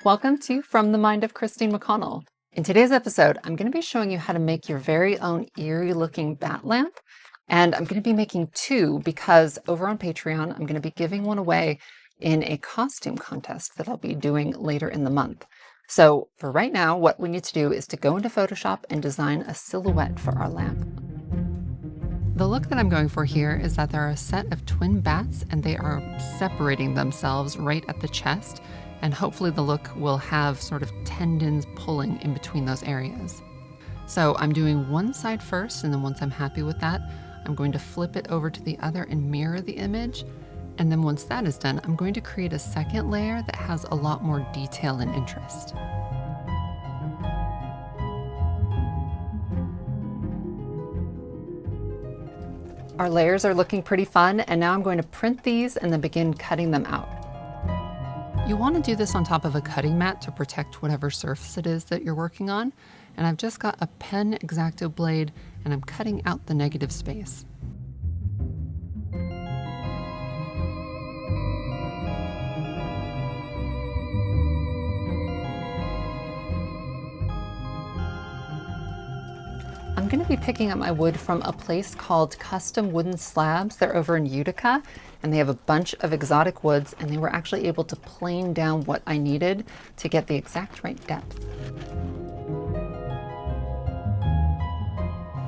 Welcome to From the Mind of Christine McConnell. In today's episode, I'm going to be showing you how to make your very own eerie looking bat lamp. And I'm going to be making two because over on Patreon, I'm going to be giving one away in a costume contest that I'll be doing later in the month. So for right now, what we need to do is to go into Photoshop and design a silhouette for our lamp. The look that I'm going for here is that there are a set of twin bats and they are separating themselves right at the chest. And hopefully the look will have sort of tendons pulling in between those areas. So I'm doing one side first, and then once I'm happy with that, I'm going to flip it over to the other and mirror the image. And then once that is done, I'm going to create a second layer that has a lot more detail and interest. Our layers are looking pretty fun, and now I'm going to print these and then begin cutting them out. You want to do this on top of a cutting mat to protect whatever surface it is that you're working on. And I've just got a pen X-Acto blade and I'm cutting out the negative space. I'm going to be picking up my wood from a place called Custom Wooden Slabs. They're over in Utica, and they have a bunch of exotic woods, and they were actually able to plane down what I needed to get the exact right depth.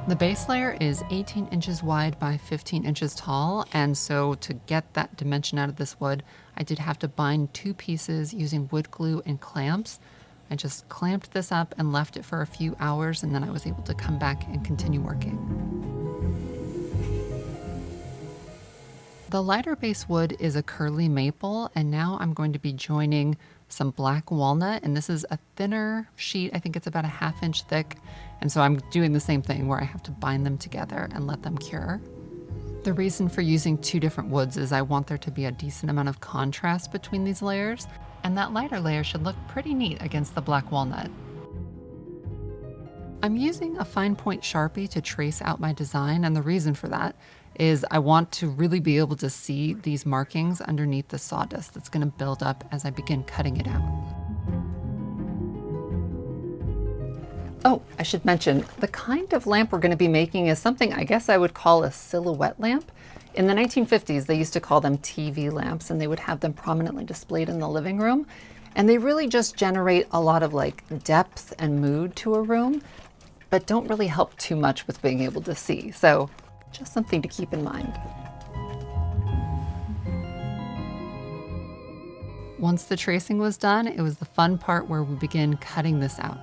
The base layer is 18 inches wide by 15 inches tall, and so to get that dimension out of this wood, I did have to bind two pieces using wood glue and clamps. I just clamped this up and left it for a few hours, and then I was able to come back and continue working. The lighter base wood is a curly maple, and now I'm going to be joining some black walnut, and this is a thinner sheet. I think it's about a 1/2 inch thick, and so I'm doing the same thing where I have to bind them together and let them cure. The reason for using two different woods is I want there to be a decent amount of contrast between these layers, and that lighter layer should look pretty neat against the black walnut. I'm using a fine point Sharpie to trace out my design, and the reason for that is I want to really be able to see these markings underneath the sawdust that's going to build up as I begin cutting it out. Oh, I should mention, the kind of lamp we're going to be making is something I guess I would call a silhouette lamp. In the 1950s, they used to call them TV lamps, and they would have them prominently displayed in the living room. And they really just generate a lot of depth and mood to a room, but don't really help too much with being able to see. So just something to keep in mind. Once the tracing was done, it was the fun part where we begin cutting this out.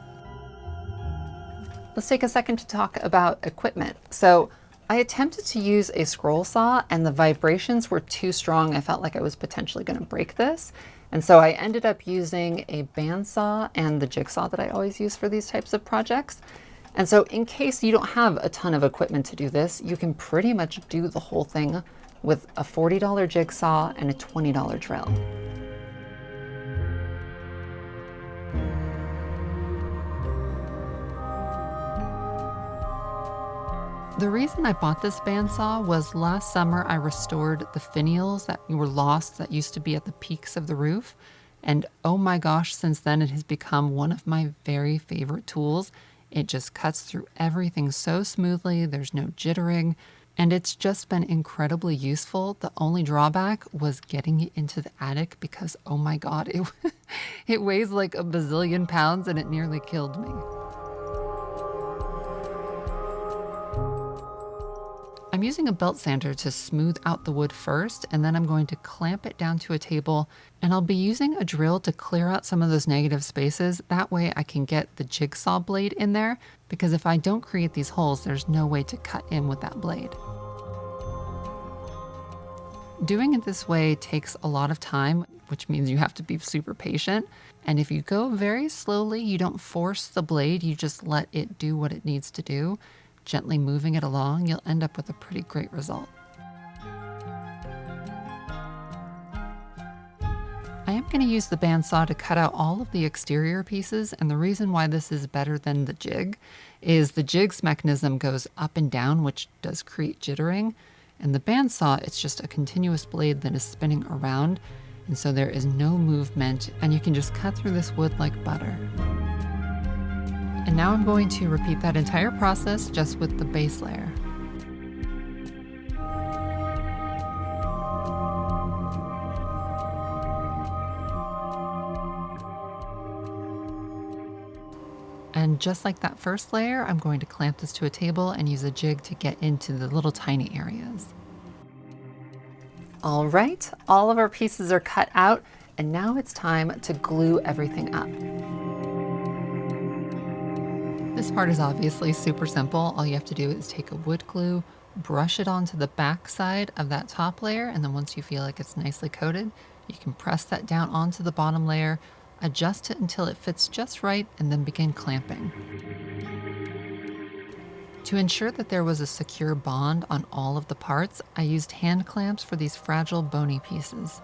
Let's take a second to talk about equipment. So I attempted to use a scroll saw and the vibrations were too strong. I felt like I was potentially going to break this. And so I ended up using a bandsaw and the jigsaw that I always use for these types of projects. And so in case you don't have a ton of equipment to do this, you can pretty much do the whole thing with a $40 jigsaw and a $20 drill. The reason I bought this bandsaw was last summer I restored the finials that were lost that used to be at the peaks of the roof. And oh my gosh, since then it has become one of my very favorite tools. It just cuts through everything so smoothly, there's no jittering, and it's just been incredibly useful. The only drawback was getting it into the attic because, oh my God, it weighs like a bazillion pounds and it nearly killed me. I'm using a belt sander to smooth out the wood first, and then I'm going to clamp it down to a table, and I'll be using a drill to clear out some of those negative spaces. That way I can get the jigsaw blade in there, because if I don't create these holes, there's no way to cut in with that blade. Doing it this way takes a lot of time, which means you have to be super patient. And if you go very slowly, you don't force the blade, you just let it do what it needs to do. Gently moving it along, you'll end up with a pretty great result. I am going to use the bandsaw to cut out all of the exterior pieces, and the reason why this is better than the jig is the jig's mechanism goes up and down, which does create jittering, and the bandsaw, it's just a continuous blade that is spinning around, And so there is no movement, and you can just cut through this wood like butter. And now I'm going to repeat that entire process just with the base layer. And just like that first layer, I'm going to clamp this to a table and use a jig to get into the little tiny areas. All right, all of our pieces are cut out, and now it's time to glue everything up. This part is obviously super simple. All you have to do is take a wood glue, brush it onto the back side of that top layer, and then once you feel like it's nicely coated, you can press that down onto the bottom layer, adjust it until it fits just right, and then begin clamping. To ensure that there was a secure bond on all of the parts, I used hand clamps for these fragile bony pieces.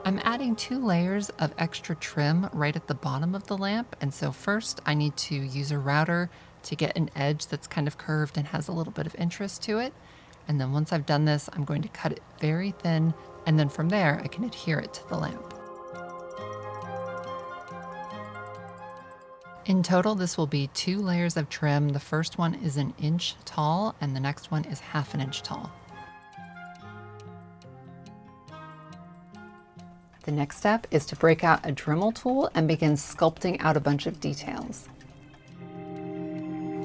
I'm adding 2 layers of extra trim right at the bottom of the lamp, and so first I need to use a router to get an edge that's kind of curved and has a little bit of interest to it. And then once I've done this, I'm going to cut it very thin, and then from there I can adhere it to the lamp. In total, this will be 2 layers of trim. The first one is 1 inch tall, and the next one is 1/2 inch tall. The next step is to break out a Dremel tool and begin sculpting out a bunch of details.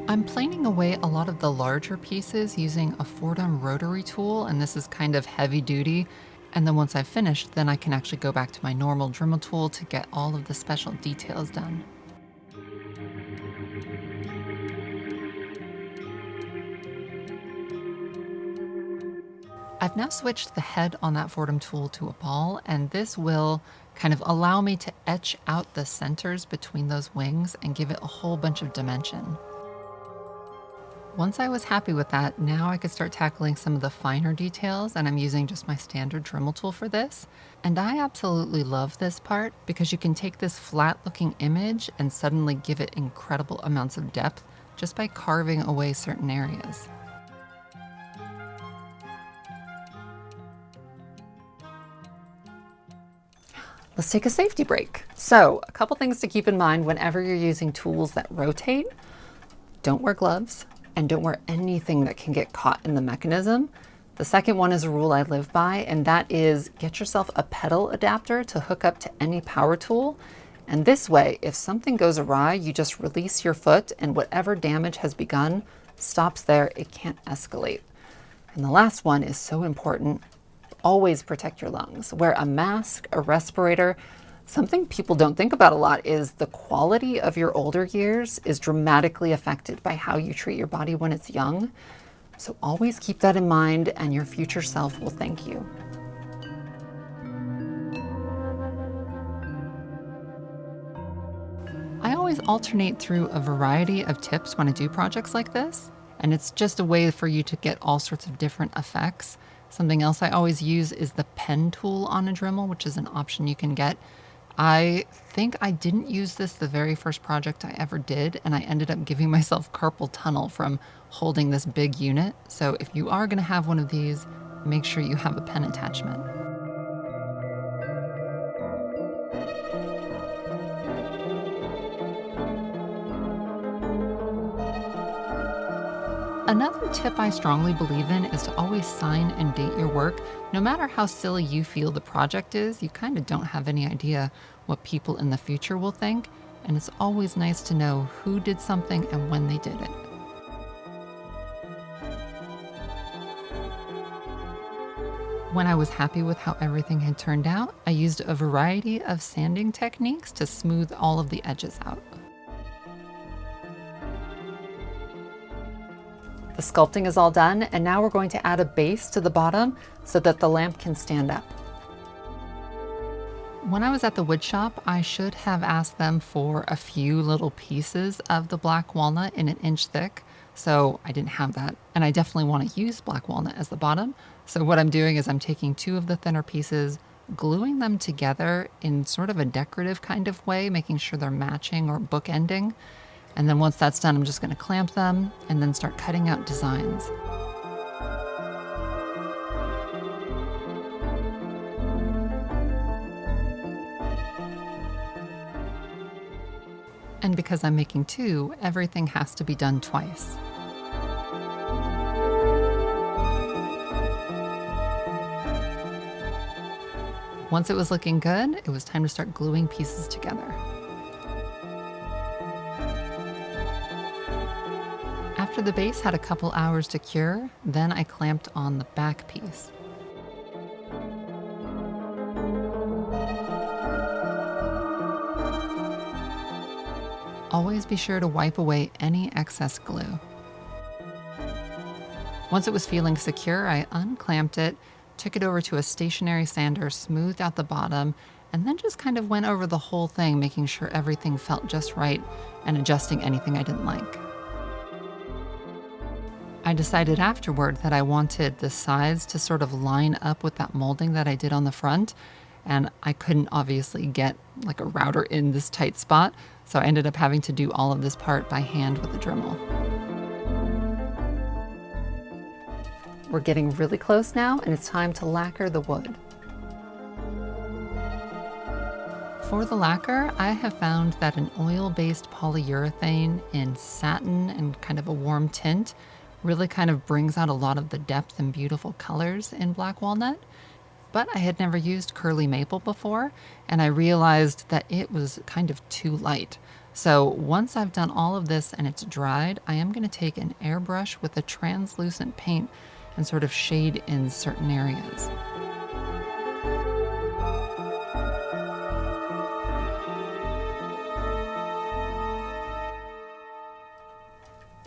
I'm planing away a lot of the larger pieces using a Fordham rotary tool, and this is kind of heavy duty. And then once I've finished, then I can actually go back to my normal Dremel tool to get all of the special details done. I've now switched the head on that Fordham tool to a ball, and this will kind of allow me to etch out the centers between those wings and give it a whole bunch of dimension. Once I was happy with that, now I could start tackling some of the finer details, and I'm using just my standard Dremel tool for this. And I absolutely love this part because you can take this flat looking image and suddenly give it incredible amounts of depth just by carving away certain areas. Let's take a safety break. So, a couple things to keep in mind whenever you're using tools that rotate. Don't wear gloves, and don't wear anything that can get caught in the mechanism. The second one is a rule I live by, and that is get yourself a pedal adapter to hook up to any power tool. And this way, if something goes awry, you just release your foot and whatever damage has begun stops there. It can't escalate. And the last one is so important. Always protect your lungs. Wear a mask, a respirator. Something people don't think about a lot is the quality of your older years is dramatically affected by how you treat your body when it's young. So always keep that in mind, and your future self will thank you. I always alternate through a variety of tips when I do projects like this, and it's just a way for you to get all sorts of different effects. Something else I always use is the pen tool on a Dremel, which is an option you can get. I think I didn't use this the very first project I ever did, and I ended up giving myself carpal tunnel from holding this big unit. So if you are going to have one of these, make sure you have a pen attachment. Another tip I strongly believe in is to always sign and date your work. No matter how silly you feel the project is, you kind of don't have any idea what people in the future will think, and it's always nice to know who did something and when they did it. When I was happy with how everything had turned out, I used a variety of sanding techniques to smooth all of the edges out. The sculpting is all done, and now we're going to add a base to the bottom so that the lamp can stand up. When I was at the wood shop, I should have asked them for a few little pieces of the black walnut in 1 inch thick, so I didn't have that. And I definitely want to use black walnut as the bottom. So what I'm doing is I'm taking 2 of the thinner pieces, gluing them together in sort of a decorative kind of way, making sure they're matching or bookending. And then once that's done, I'm just going to clamp them and then start cutting out designs. And because I'm making two, everything has to be done twice. Once it was looking good, it was time to start gluing pieces together. After the base had a couple hours to cure, then I clamped on the back piece. Always be sure to wipe away any excess glue. Once it was feeling secure, I unclamped it, took it over to a stationary sander, smoothed out the bottom, and then just kind of went over the whole thing, making sure everything felt just right and adjusting anything I didn't like. I decided afterward that I wanted the sides to sort of line up with that molding that I did on the front, and I couldn't obviously get like a router in this tight spot, so I ended up having to do all of this part by hand with a Dremel. We're getting really close now, and it's time to lacquer the wood. For the lacquer, I have found that an oil-based polyurethane in satin and kind of a warm tint really kind of brings out a lot of the depth and beautiful colors in black walnut. But I had never used curly maple before, and I realized that it was kind of too light. So once I've done all of this and it's dried, I am going to take an airbrush with a translucent paint and sort of shade in certain areas.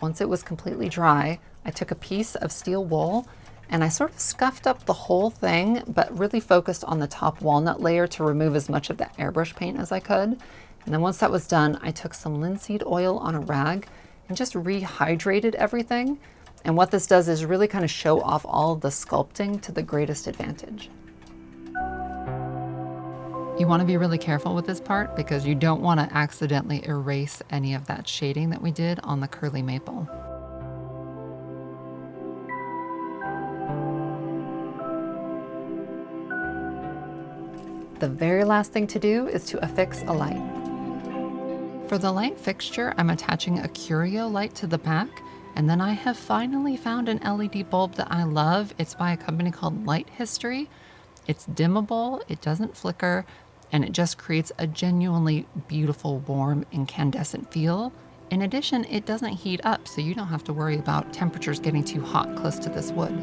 Once it was completely dry, I took a piece of steel wool and I sort of scuffed up the whole thing, but really focused on the top walnut layer to remove as much of that airbrush paint as I could. And then once that was done, I took some linseed oil on a rag and just rehydrated everything. And what this does is really kind of show off all of the sculpting to the greatest advantage. You want to be really careful with this part because you don't want to accidentally erase any of that shading that we did on the curly maple. The very last thing to do is to affix a light. For the light fixture, I'm attaching a curio light to the back, and then I have finally found an LED bulb that I love. It's by a company called Light History. It's dimmable, it doesn't flicker, and it just creates a genuinely beautiful, warm, incandescent feel. In addition, it doesn't heat up, so you don't have to worry about temperatures getting too hot close to this wood.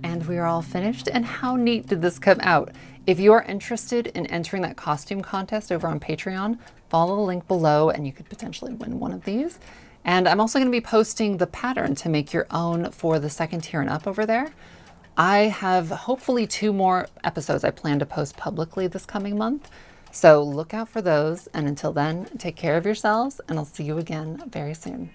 And we are all finished. And how neat did this come out? If you are interested in entering that costume contest over on Patreon, follow the link below and you could potentially win one of these. And I'm also going to be posting the pattern to make your own for the second tier and up over there. I have hopefully 2 more episodes I plan to post publicly this coming month. So look out for those. And until then, take care of yourselves and I'll see you again very soon.